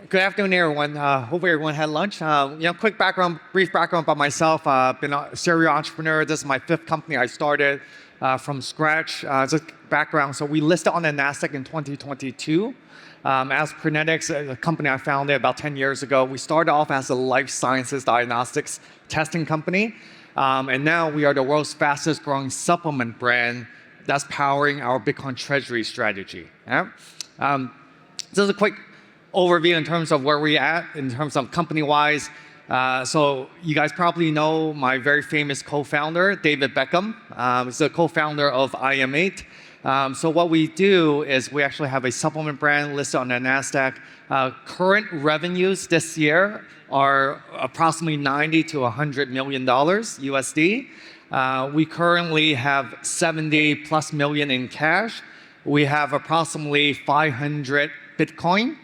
Good afternoon, everyone. Hope everyone had lunch. Quick background, brief background about myself. Been a serial entrepreneur. This is my 5th company I started from scratch. As a background, so we listed on the Nasdaq in 2022. As Prenetics, a company I founded about 10 years ago, we started off as a life sciences diagnostics testing company. And now we are the world's fastest growing supplement brand that's powering our Bitcoin Treasury strategy. Yeah? This is a quick overview in terms of where we're at, in terms of company-wise. So you guys probably know my very famous co-founder, David Beckham. He's the co-founder of IM8. So what we do is we actually have a supplement brand listed on the Nasdaq. Current revenues this year are approximately $90 to $100 million USD. We currently have 70 plus million in cash. We have approximately 500 Bitcoin.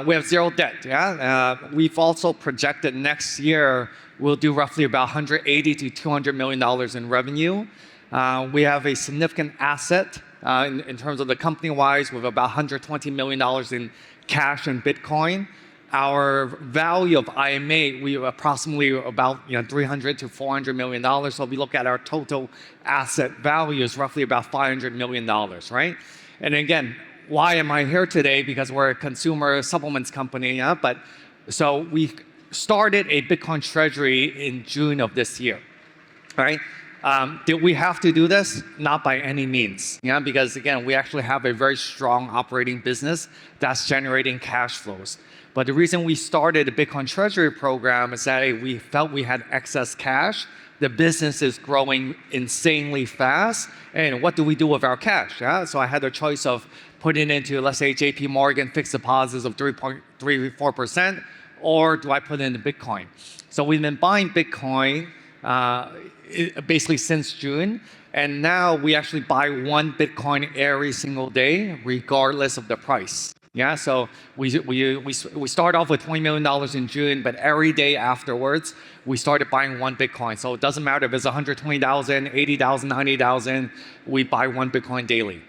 We have 0 debt. Yeah? We've also projected next year we'll do roughly about $180 to $200 million in revenue. We have a significant asset in terms of the company-wise with about $120 million in cash and Bitcoin. Our value of IM8, we have approximately about $300 to $400 million. So if we look at our total asset value is roughly about $500 million, right? And again, why am I here today? Because we're a consumer supplements company. Yeah? So we started a Bitcoin Treasury in June of this year, right? Did we have to do this? Not by any means, because again, we actually have a very strong operating business that's generating cash flows. But the reason we started the Bitcoin Treasury program is that we felt we had excess cash. The business is growing insanely fast. And what do we do with our cash? Yeah? So I had a choice of putting it into, let's say, JP Morgan fixed deposits of 3.34%, or do I put it into Bitcoin? So we've been buying Bitcoin basically since June. And now we actually buy 1 Bitcoin every single day, regardless of the price. Yeah, so we start off with $20 million in June, but every day afterwards, we started buying 1 Bitcoin. So it doesn't matter if it's 120,000, 80,000, 90,000, we buy 1 Bitcoin daily.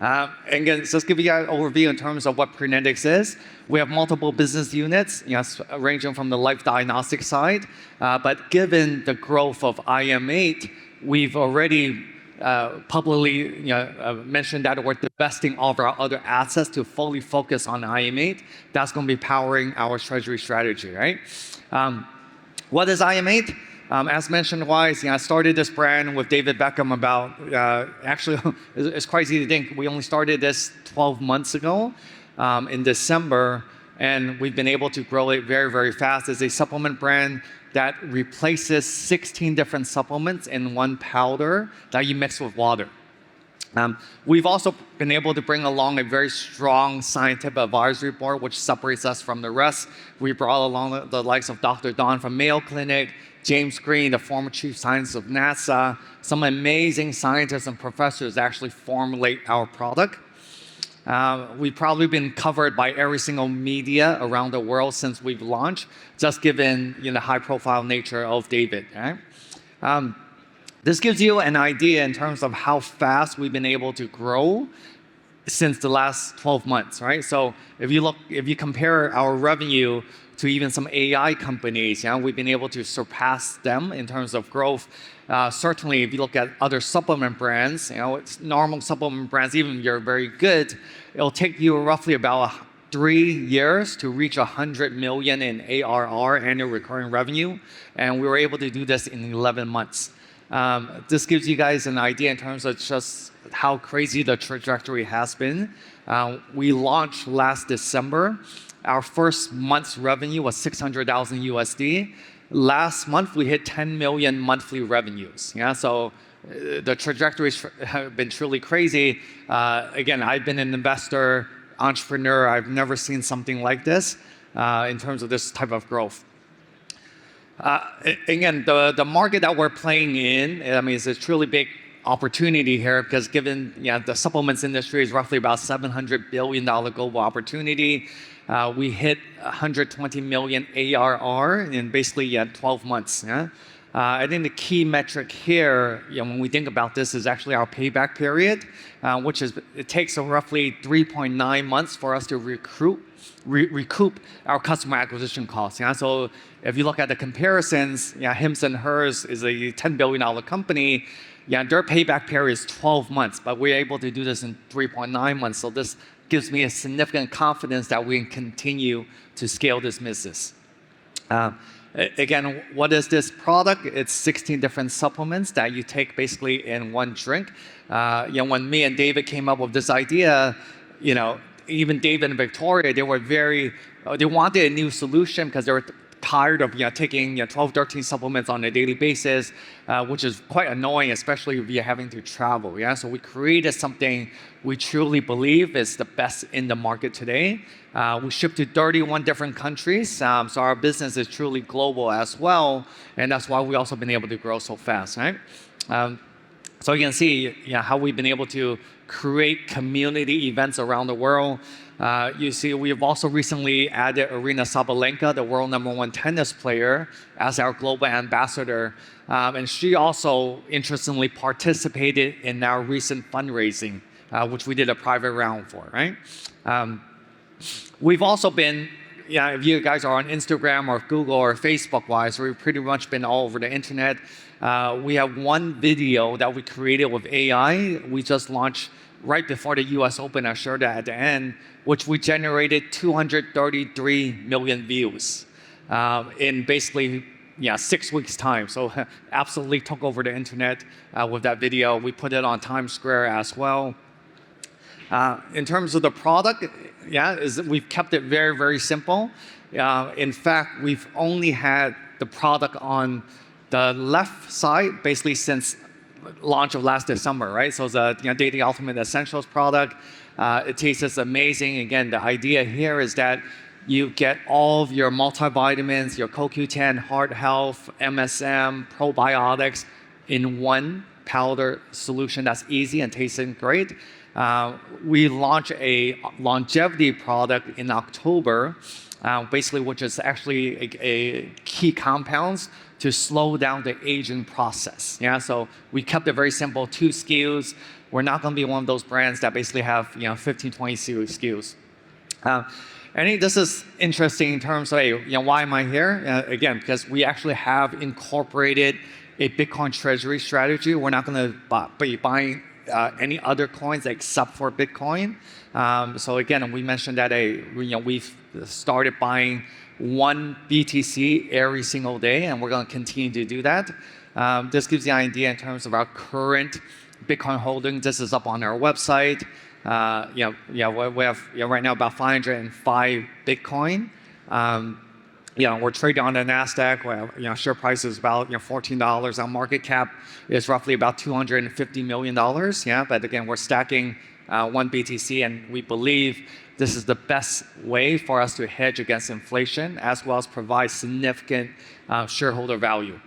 And again, just give you an overview in terms of what Prenetics is. We have multiple business units, ranging from the life diagnostic side. But given the growth of IM8, we've already publicly mentioned that we're divesting all of our other assets to fully focus on IM8. That's going to be powering our treasury strategy, right? What is IM8? As mentioned, I started this brand with David Beckham about, actually, it's crazy to think, we only started this 12 months ago in December, and we've been able to grow it very, very fast. It's a supplement brand that replaces 16 different supplements in 1 powder that you mix with water. We've also been able to bring along a very strong scientific advisory board, which separates us from the rest. We brought along the likes of Dr. Don from Mayo Clinic, James Green, the former chief scientist of NASA, some amazing scientists and professors that actually formulate our product. We've probably been covered by every single media around the world since we've launched, just given the high-profile nature of David. Right? This gives you an idea in terms of how fast we've been able to grow since the last 12 months. Right? So if you compare our revenue to even some AI companies, we've been able to surpass them in terms of growth. Certainly, if you look at other supplement brands, it's normal supplement brands, even if you're very good, it'll take you roughly about 3 years to reach 100 million in ARR, annual recurring revenue, and we were able to do this in 11 months. This gives you guys an idea in terms of just how crazy the trajectory has been. We launched last December. Our first month's revenue was 600,000 USD. Last month, we hit 10 million monthly revenues. Yeah, so the trajectories have been truly crazy. Again, I've been an investor, entrepreneur. I've never seen something like this in terms of this type of growth. Again, the market that we're playing in, it's a truly big opportunity here because given the supplements industry is roughly about $700 billion global opportunity. We hit 120 million ARR in basically 12 months. Yeah? I think the key metric here, when we think about this, is actually our payback period, which is it takes roughly 3.9 months for us to recoup our customer acquisition costs. So if you look at the comparisons, Hims and Hers is a $10 billion company. Their payback period is 12 months, but we're able to do this in 3.9 months. So this gives me a significant confidence that we can continue to scale this business. Again, what is this product? It's 16 different supplements that you take basically in one drink. When me and David came up with this idea, even David and Victoria, they wanted a new solution because they were tired of taking 12, 13 supplements on a daily basis, which is quite annoying, especially if you're having to travel. So we created something we truly believe is the best in the market today. We ship to 31 different countries, so our business is truly global as well, and that's why we've also been able to grow so fast, right? So you can see how we've been able to create community events around the world. You see, we have also recently added Aryna Sabalenka, the world #1 tennis player, as our global ambassador. And she also, interestingly, participated in our recent fundraising, which we did a private round for, right? We've also been, if you guys are on Instagram or Google or Facebook-wise, we've pretty much been all over the internet. We have one video that we created with AI. We just launched right before the US Open. I shared that at the end, which we generated 233 million views in basically 6 weeks' time. So absolutely took over the internet with that video. We put it on Times Square as well. In terms of the product, we've kept it very, very simple. In fact, we've only had the product on the left side basically since launch of last December, right? So it's a Daily Ultimate Essentials product. It tastes amazing. Again, the idea here is that you get all of your multivitamins, your CoQ10, heart health, MSM, probiotics in one powder solution that's easy and tasting great. We launched a longevity product in October, basically, which is actually a key compounds to slow down the aging process. So we kept it very simple, 2 SKUs. We're not going to be one of those brands that basically have 15, 20 SKUs. I think this is interesting in terms of, why am I here? Again, because we actually have incorporated a Bitcoin Treasury strategy. We're not going to be buying any other coins except for Bitcoin. So again, we mentioned that we've started buying 1 BTC every single day, and we're going to continue to do that. This gives you an idea in terms of our current Bitcoin holdings. This is up on our website. We have right now about 505 Bitcoin. We're trading on the Nasdaq. Where, share price is about $14. Our market cap is roughly about $250 million. But again, we're stacking 1 BTC, and we believe this is the best way for us to hedge against inflation, as well as provide significant shareholder value.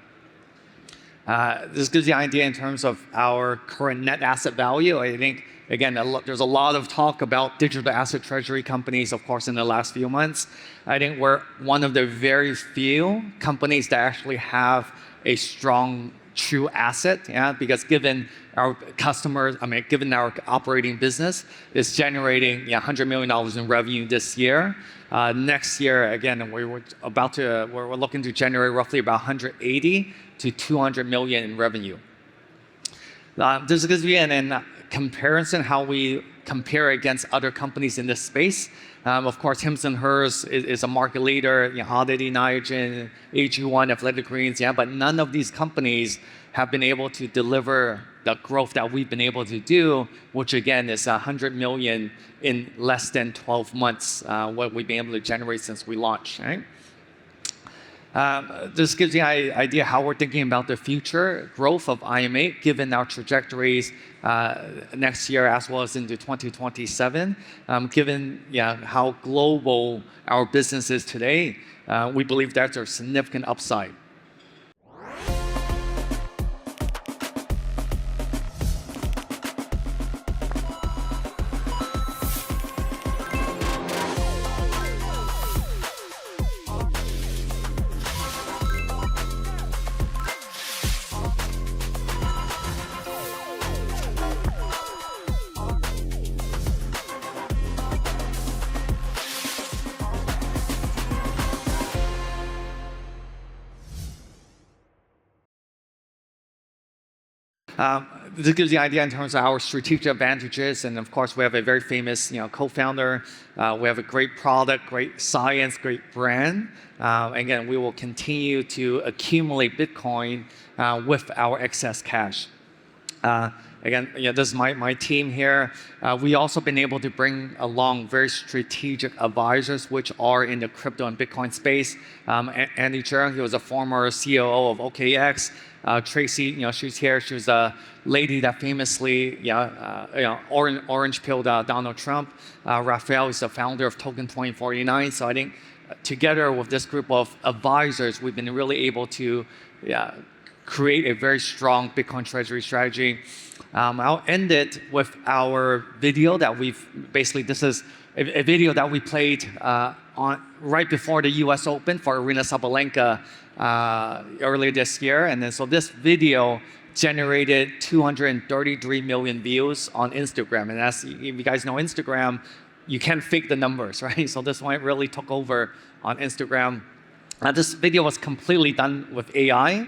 This gives you an idea in terms of our current net asset value. I think, again, there's a lot of talk about digital asset treasury companies, of course, in the last few months. I think we're one of the very few companies that actually have a strong true asset, because given our customers, given our operating business is generating $100 million in revenue this year. Next year, again, we're looking to generate roughly about 180 to 200 million in revenue. This gives you a comparison how we compare against other companies in this space. Of course, Hims and Hers is a market leader, Holiday Niagen, AG1, Athletic Greens, but none of these companies have been able to deliver the growth that we've been able to do, which again is 100 million in less than 12 months, what we've been able to generate since we launched, right? This gives you an idea how we're thinking about the future growth of IM8, given our trajectories next year as well as into 2027. Given how global our business is today, we believe that's a significant upside. This gives you an idea in terms of our strategic advantages, and of course we have a very famous co-founder. We have a great product, great science, great brand. Again, we will continue to accumulate Bitcoin with our excess cash. Again, this is my team here. We also been able to bring along very strategic advisors, which are in the crypto and Bitcoin space. Andy Yeung, he was a former COO of OKX. Tracy, she's here. She was a lady that famously, orange pilled Donald Trump. Raphael is the founder of Token 2049. So I think together with this group of advisors, we've been really able to create a very strong Bitcoin Treasury strategy. I'll end it with our video that this is a video that we played right before the US Open for Arena Sabalenka earlier this year. And then so this video generated 233 million views on Instagram. And as if you guys know Instagram, you can't fake the numbers, right? So this one really took over on Instagram. This video was completely done with AI.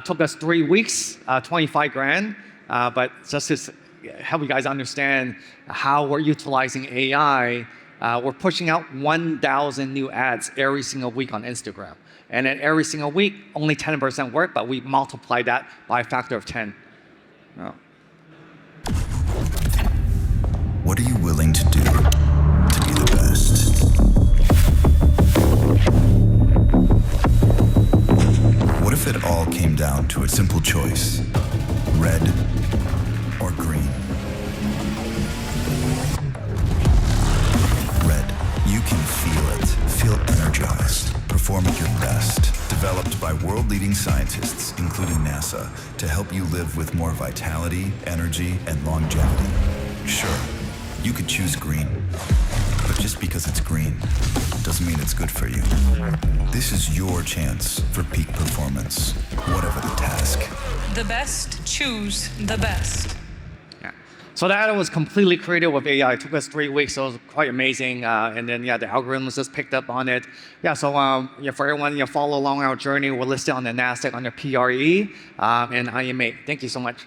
Took us 3 weeks, 25 grand. But just to help you guys understand how we're utilizing AI, we're pushing out 1,000 new ads every single week on Instagram. And then every single week, only 10% work, but we multiply that by a factor of 10. Oh. What are you willing to do to be the best? What if it all came down to a simple choice? Red or green? Red. You can feel it. Feel energized. Perform at your best. Developed by world-leading scientists, including NASA, to help you live with more vitality, energy, and longevity. Sure, you could choose green, but just because it's green doesn't mean it's good for you. This is your chance for peak performance, whatever the task. The best choose the best. Yeah. So that was completely created with AI. It took us 3 weeks, so it was quite amazing. And then, the algorithms just picked up on it. Yeah, so for everyone, follow along our journey. We're listed on the Nasdaq under PRE and IM8. Thank you so much.